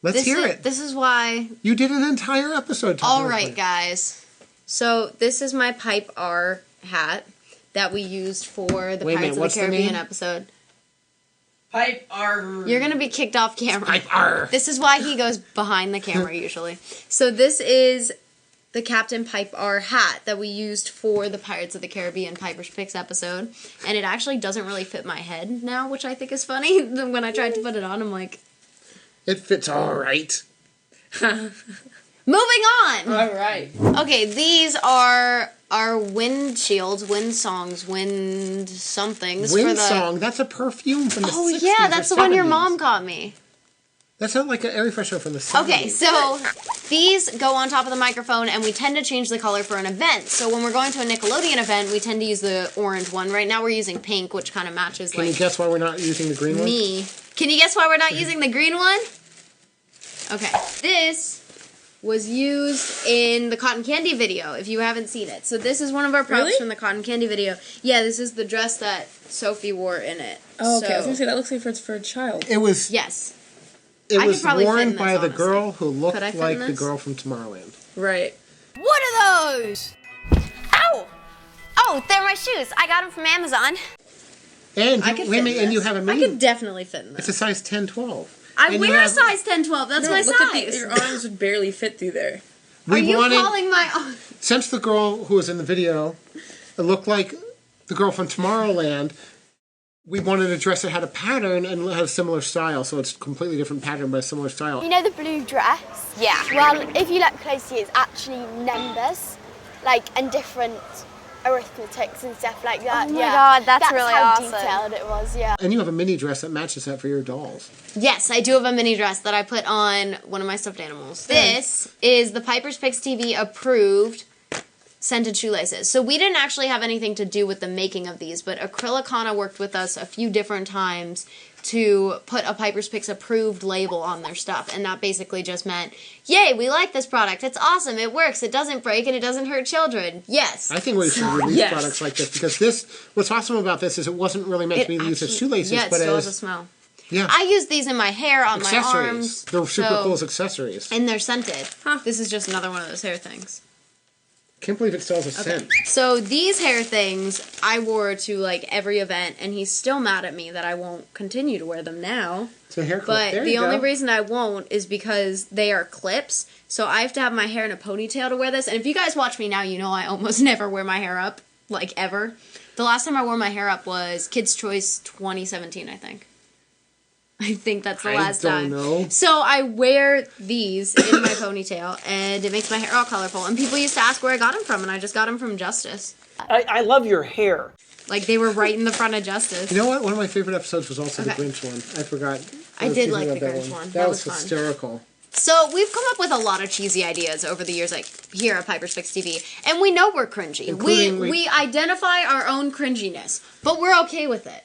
Let's hear it. This is why. You did an entire episode talking All like a right, pirate. guys. So, this is my Pipe R hat that we used for the Wait a Pirates minute, of the what's the Caribbean name? episode. Pipe R. You're gonna be kicked off camera. Pipe R. This is why he goes behind the camera usually. So this is the Captain Pipe R hat that we used for the Pirates of the Caribbean Piper's Picks episode, and it actually doesn't really fit my head now, which I think is funny. When I tried to put it on, I'm like, It fits all right. moving on. All right. Okay, these are our windshields, wind songs, wind somethings. Wind for the... Song, that's a perfume from the 60s yeah, or that's the one your 70s. mom got me. That sounds like an air freshener from the 70s. Okay, so these go on top of the microphone, and we tend to change the color for an event. So when we're going to a Nickelodeon event, we tend to use the orange one. Right now we're using pink, which kind of matches Can you like guess why we're not using the green one? me. Can you guess why we're not using the green one? Okay, this was used in the Cotton Candy video, if you haven't seen it. So this is one of our props Really? from the Cotton Candy video. Yeah, this is the dress that Sophie wore in it. Oh, okay. I was So- gonna say that looks like it's for a child. It was Yes. it I could was probably fit in worn this, by the honestly. girl who looked Could I fit like in the this? girl from Tomorrowland. Right. What are those? Ow! Oh, they're my shoes. I got them from Amazon. And I could wait a fit minute, in and you this. have a I mini. could definitely fit in It's this. a size 10-12. I And you wear a have- size 10-12. That's No, my look at size. your arms would barely fit through there. Are you wanted- calling my... Since the girl who was in the video looked like the girl from Tomorrowland, we wanted a dress that had a pattern and had a similar style, so it's a completely different pattern but a similar style. You know the blue dress? Yeah. Well, if you look closely, it's actually numbers, like, and different arithmetics and stuff like that. Oh my yeah. God, that's really how awesome. detailed it was, yeah. And you have a mini dress that matches that for your dolls. Yes, I do have a mini dress that I put on one of my stuffed animals. This is the Piper's Picks TV approved scented shoelaces. So we didn't actually have anything to do with the making of these, but Acrylicana worked with us a few different times to put a Piper's Picks approved label on their stuff. And that basically just meant, yay, we like this product. It's awesome. It works. It doesn't break and it doesn't hurt children. Yes. I think we should release products like this because what's awesome about this is it wasn't really meant to be used as shoelaces, it but still has a smell. Yeah. I use these in my hair, on my arms. They're super cool as accessories. And they're scented. This is just another one of those hair things. Can't believe it still has a scent. So these hair things I wore to like every event, and he's still mad at me that I won't continue to wear them now. It's a hair clip. But the only reason I won't is because they are clips. So I have to have my hair in a ponytail to wear this. And if you guys watch me now, you know I almost never wear my hair up, like ever. The last time I wore my hair up was Kids' Choice 2017, I think. I think that's the last time. I don't know. So I wear these in my ponytail, and it makes my hair all colorful. And people used to ask where I got them from, and I just got them from Justice. I love your hair. Like, they were right in the front of Justice. You know what? One of my favorite episodes was also the Grinch one. I forgot. I did like the Grinch one. That was fun. hysterical. So we've come up with a lot of cheesy ideas over the years, like here at Piper's Picks TV, and we know we're cringy. We identify our own cringiness, but we're okay with it.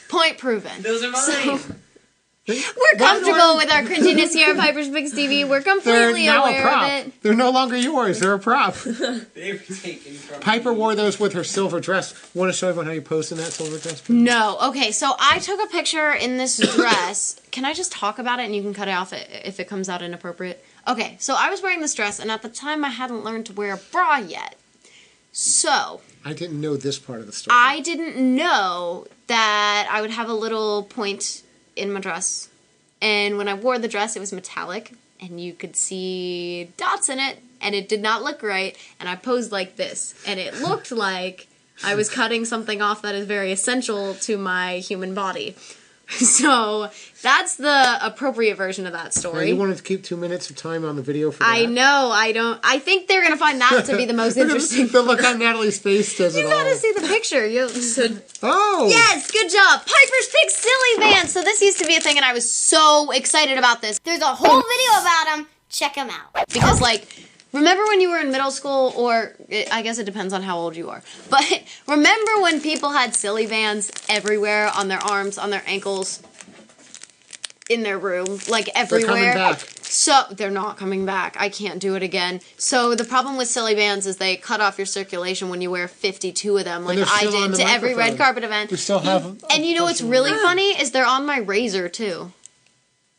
Point proven. Those are mine. We're comfortable with our cringiness here at Piper's Picks TV. We're completely aware of it. They're no longer yours. They're a prop. They were taken from Piper wore those with her silver dress. Want to show everyone how you posed in that silver dress? No. Okay, so I took a picture in this dress. Can I just talk about it and you can cut it off if it comes out inappropriate? Okay, so I was wearing this dress, and at the time I hadn't learned to wear a bra yet. So I didn't know this part of the story. I didn't know that I would have a little point in my dress. And when I wore the dress, it was metallic, and you could see dots in it, and it did not look right. And I posed like this, and it looked like I was cutting something off that is very essential to my human body. So that's the appropriate version of that story. Now you wanted to keep 2 minutes of time on the video for that. I know, I think they're going to find that to be the most interesting. The look on Natalie's face does it all. You gotta see the picture. Oh! Yes, good job. Piper's Picks Silly Vans. So this used to be a thing, and I was so excited about this. There's a whole video about them. Check them out. Because, like, remember when you were in middle school, or I guess it depends on how old you are, but remember when people had silly vans everywhere, on their arms, on their ankles, in their room, like everywhere? They're coming back. So, they're not coming back. I can't do it again. So, the problem with silly vans is they cut off your circulation when you wear 52 of them, like I did to every red carpet event. We still have them. And you know what's really funny is they're on my razor, too.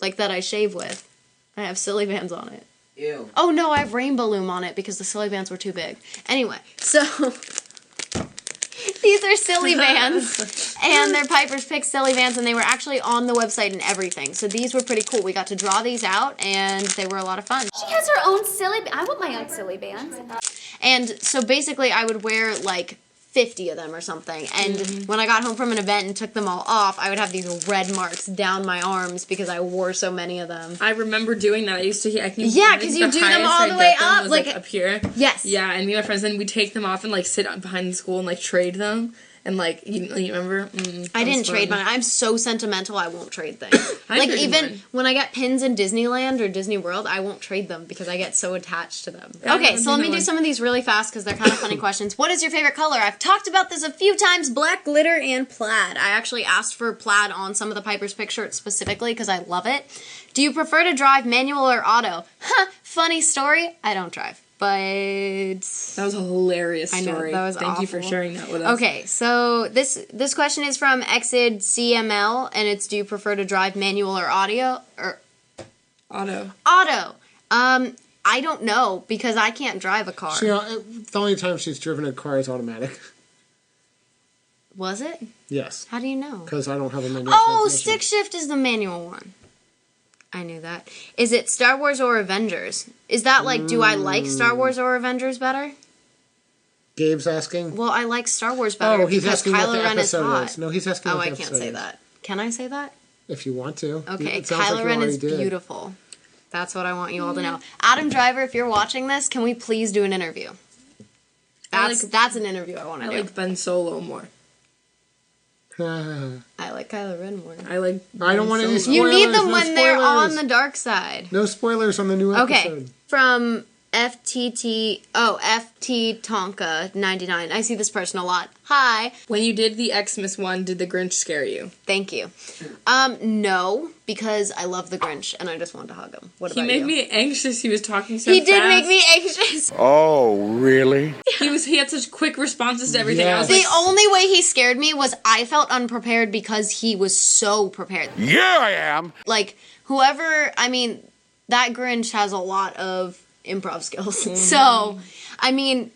Like, that I shave with. I have silly vans on it. Ew. Oh no, I have rainbow loom on it because the silly vans were too big. Anyway, so these are silly vans, and they're Piper's Picks silly vans, and they were actually on the website and everything. So these were pretty cool. We got to draw these out, and they were a lot of fun. She has her own silly. I want my own silly bands. And so basically, I would wear like 50 of them or something. And when I got home from an event and took them all off, I would have these red marks down my arms because I wore so many of them. I remember doing that. I used to, I think, yeah, because you do them all the way up, like up here. Yes. Yeah, and me and my friends, then we take them off and like sit behind the school and like trade them. And like, you remember? I didn't trade mine. I'm so sentimental, I won't trade things. Like even when I get pins in Disneyland or Disney World, I won't trade them because I get so attached to them. Okay, so let me do some of these really fast because they're kind of funny questions. What is your favorite color? I've talked about this a few times, black glitter and plaid. I actually asked for plaid on some of the Piper's Picks shirts specifically because I love it. Do you prefer to drive manual or auto? Funny story, I don't drive. But that was a hilarious story. I know, that was Thank awful. you for sharing that with us. Okay, so this question is from Exid CML, and it's: do you prefer to drive manual or auto? Auto. I don't know because I can't drive a car. The only time she's driven a car is automatic. Was it? Yes. How do you know? Because I don't have a manual. Oh, stick shift is the manual one. I knew that. Is it Star Wars or Avengers? Is that like, do I like Star Wars or Avengers better? Gabe's asking. Well, I like Star Wars better he's because asking Kylo what the Ren is episode hot. is. No, he's asking what the episode is. I can't say that. Can I say that? If you want to. Okay, It sounds Kylo like you Ren is already did. beautiful. That's what I want you all to know. Adam Driver, if you're watching this, can we please do an interview? That's an interview I want to do. I like Ben Solo more. I like Kylo Ren more. I don't want any spoilers. You need them no when spoilers. they're on the dark side. No spoilers on the new episode. Okay, from FT Tonka 99. I see this person a lot. Hi. When you did the Xmas one, did the Grinch scare you? Thank you. No, because I love the Grinch and I just wanted to hug him. What about you? He made me anxious. He was talking so He fast. did make me anxious. Oh, really? He had such quick responses to everything. Yes. I was The only way he scared me was I felt unprepared because he was so prepared. Yeah, I am. Like, whoever, I mean, that Grinch has a lot of improv skills. Mm-hmm. So, I mean,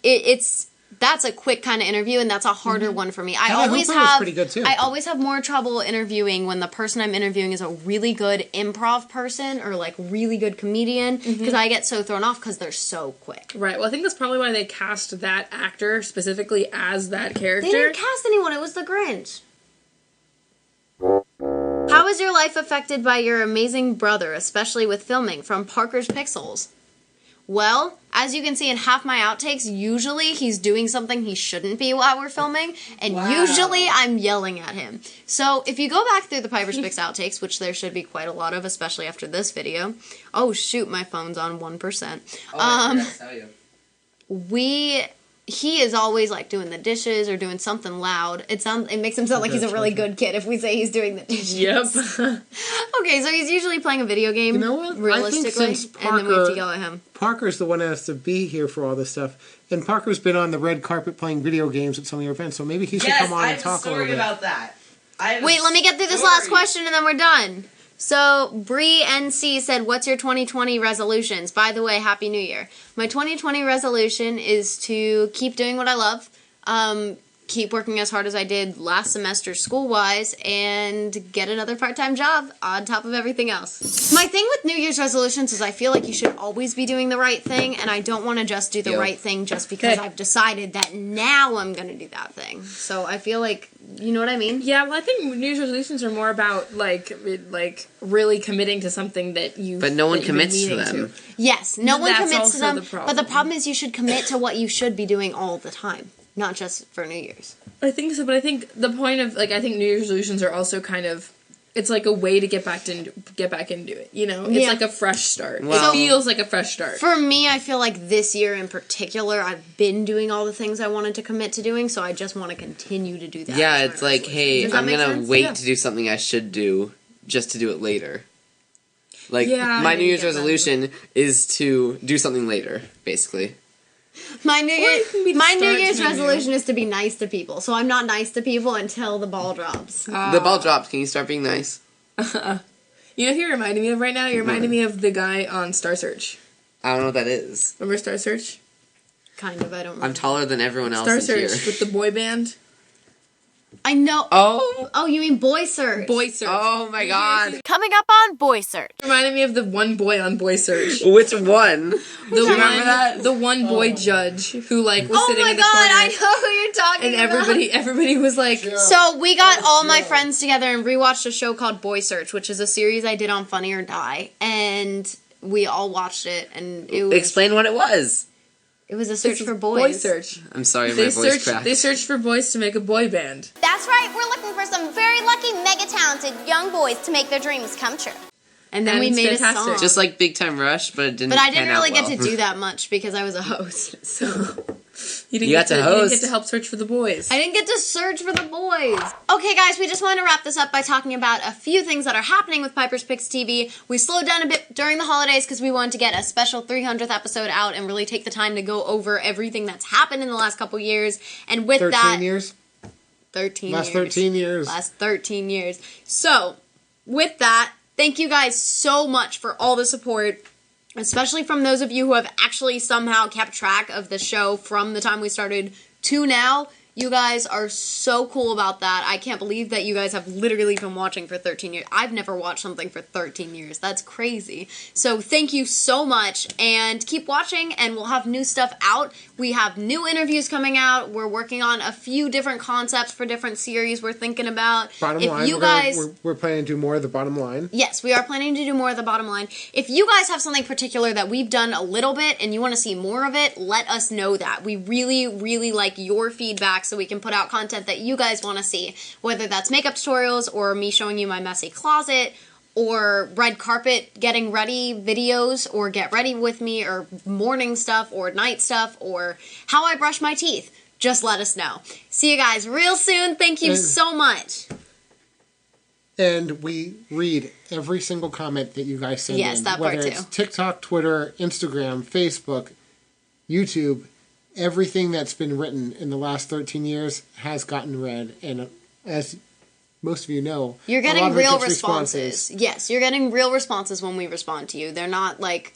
that's a quick kind of interview, and that's a harder one for me. I always have more trouble interviewing when the person I'm interviewing is a really good improv person or like really good comedian, because I get so thrown off because they're so quick. Right. Well, I think that's probably why they cast that actor specifically as that character. They didn't cast anyone. It was the Grinch. How is your life affected by your amazing brother, especially with filming? From Parker's Pixels. Well, as you can see in half my outtakes, usually he's doing something he shouldn't be while we're filming, and usually I'm yelling at him. So if you go back through the Piper's Pix outtakes, which there should be quite a lot of, especially after this video. Oh shoot, my phone's on 1%. He is always like doing the dishes or doing something loud. It makes him sound like he's a really good kid if we say he's doing the dishes. Yep. Okay, so he's usually playing a video game. You know what? Realistically, I think since Parker, and then we have to yell at him. Parker's the one that has to be here for all this stuff, and Parker's been on the red carpet playing video games at some of your events, so maybe he should come on and talk a little bit. about that. Wait, let me get through this last question and then we're done. So, Bree NC said, what's your 2020 resolutions? By the way, Happy New Year. My 2020 resolution is to keep doing what I love, keep working as hard as I did last semester school-wise, and get another part-time job on top of everything else. My thing with New Year's resolutions is I feel like you should always be doing the right thing, and I don't want to just do the right thing just because I've decided that now I'm going to do that thing. So I feel like, you know what I mean? Yeah, well, I think New Year's resolutions are more about, like really committing to something that you... But no one commits to them. Yes, no one commits to them, but the problem is you should commit to what you should be doing all the time. Not just for New Year's. I think so, but I think the point of, like, I think New Year's resolutions are also kind of, it's like a way to get back into it, you know? It's like a fresh start. Well, it feels like a fresh start. For me, I feel like this year in particular, I've been doing all the things I wanted to commit to doing, so I just want to continue to do that. Yeah, it's like, hey, I'm going to wait to do something I should do just to do it later. Like, my New Year's resolution is to do something later, basically. My New Year's resolution is to be nice to people, so I'm not nice to people until the ball drops. The ball drops. Can you start being nice? You know who you're reminding me of right now? You're reminding me of the guy on Star Search. I don't know what that is. Remember Star Search? Kind of, I don't remember. I'm taller than everyone else Star in Search here. with the boy band. I know. Oh, you mean Boy Search? Boy Search. Oh my god. Coming up on Boy Search. Reminded me of the one boy on Boy Search. Which one? Do you remember that? The one boy judge who like was sitting in the corner. Oh my god, I know who you're talking about. And everybody was like... So we got all my friends together and rewatched a show called Boy Search, which is a series I did on Funny or Die. And we all watched it, and it was... Explain what it was. It was a search for boys. Boy Search. I'm sorry, my voice cracked. They searched for boys to make a boy band. That's right, we're looking for some very lucky, mega talented young boys to make their dreams come true. And then we made a song. Just like Big Time Rush, but it didn't But I didn't pan out really get well. to do that much because I was a host, so... You didn't get to help search for the boys. I didn't get to search for the boys. Okay, guys, we just want to wrap this up by talking about a few things that are happening with Piper's Pix TV. We slowed down a bit during the holidays because we wanted to get a special 300th episode out and really take the time to go over everything that's happened in the last couple years. And with 13 years? 13 Last years. 13 years. Last 13 years. So, with that, thank you guys so much for all the support. Especially from those of you who have actually somehow kept track of the show from the time we started to now. You guys are so cool about that. I can't believe that you guys have literally been watching for 13 years. I've never watched something for 13 years. That's crazy. So thank you so much, and keep watching, and we'll have new stuff out. We have new interviews coming out. We're working on a few different concepts for different series we're thinking about. Bottom line, we're planning to do more of the bottom line. Yes, we are planning to do more of the bottom line. If you guys have something particular that we've done a little bit and you want to see more of it, let us know that. We really, really like your feedback so we can put out content that you guys want to see. Whether that's makeup tutorials or me showing you my messy closet, or red carpet getting ready videos, or get ready with me, or morning stuff, or night stuff, or how I brush my teeth, just let us know. See you guys real soon. Thank you so much. And we read every single comment that you guys send in. Yes, that part too. Whether it's TikTok, Twitter, Instagram, Facebook, YouTube, everything that's been written in the last 13 years has gotten read. And as most of you know, you're getting real responses. Yes, you're getting real responses when we respond to you. They're not like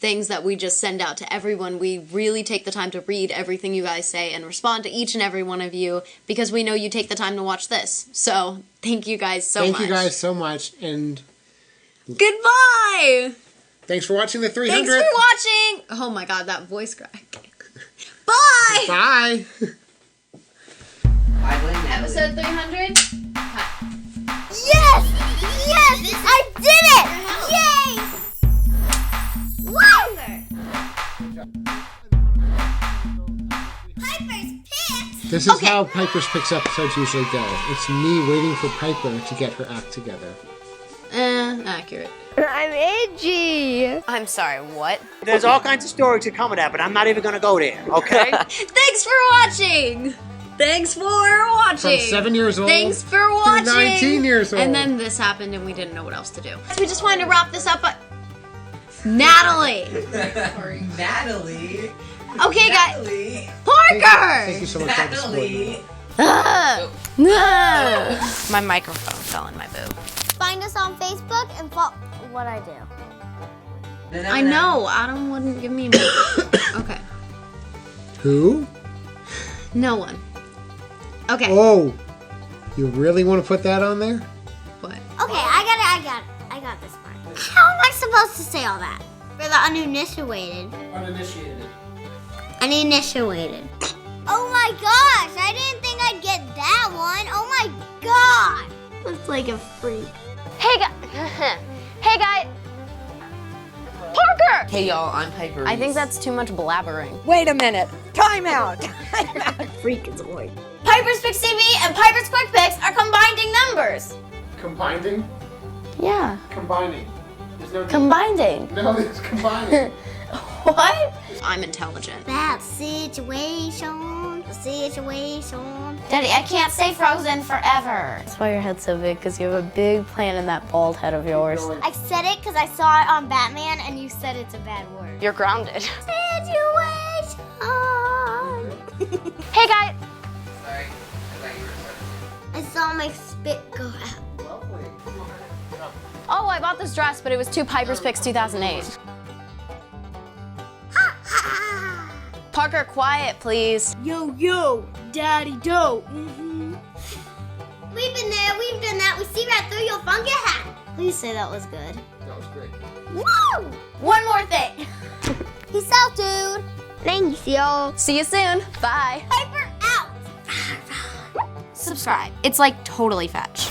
things that we just send out to everyone. We really take the time to read everything you guys say and respond to each and every one of you because we know you take the time to watch this. So thank you guys so much. Thank you guys so much, and goodbye. Thanks for watching the 300th. Thanks for watching. Oh my god, that voice crack. Bye. Bye. Episode 300. Yes! Yes! I did it! Yay! Piper's Picks! This is how Piper's Picks episodes usually go. It's me waiting for Piper to get her act together. Accurate. I'm edgy. I'm sorry, what? There's all kinds of stories to come with that, but I'm not even going to go there, okay? Thanks for watching! Thanks for watching! From 7 years old Thanks for watching! to 19 years old. And then this happened and we didn't know what else to do. So we just wanted to wrap this up, but... Natalie! Natalie! Okay, Natalie. guys. Parker! Thank you so much for supporting. My microphone fell in my boob. Find us on Facebook and follow what I do. I know, Adam wouldn't give me Okay. Who? No one. Okay. Oh, you really want to put that on there? What? Okay, I got this part. How am I supposed to say all that? For the uninitiated. Uninitiated. Oh my gosh, I didn't think I'd get that one. Oh my god. Looks like a freak. Hey guys. Hey guys. Parker! Hey y'all, I'm Piperazzi. I think that's too much blabbering. Wait a minute. Time out. Freak is a boy. Piper's Picks TV and Piper's Quick Picks are combining numbers. Combining? Yeah. Combining. There's no Combining. No, it's combining. What? I'm intelligent. That situation. Daddy, I can't stay frozen forever. That's why your head's so big, because you have a big plan in that bald head of yours. I said it because I saw it on Batman and you said it's a bad word. You're grounded. Situation. Hey guys. Sorry, I thought you were I saw my spit go out. Oh, I bought this dress, but it was 2 Piper's Picks 2008. Parker, quiet, please. Yo, Daddy Doe. We've been there, we've done that. We see right through your funky hat. Please say that was good. That was great. Woo! One more thing. Peace out, dude. Thanks, y'all. See you soon. Bye. Piper out. Subscribe. It's like totally fetch.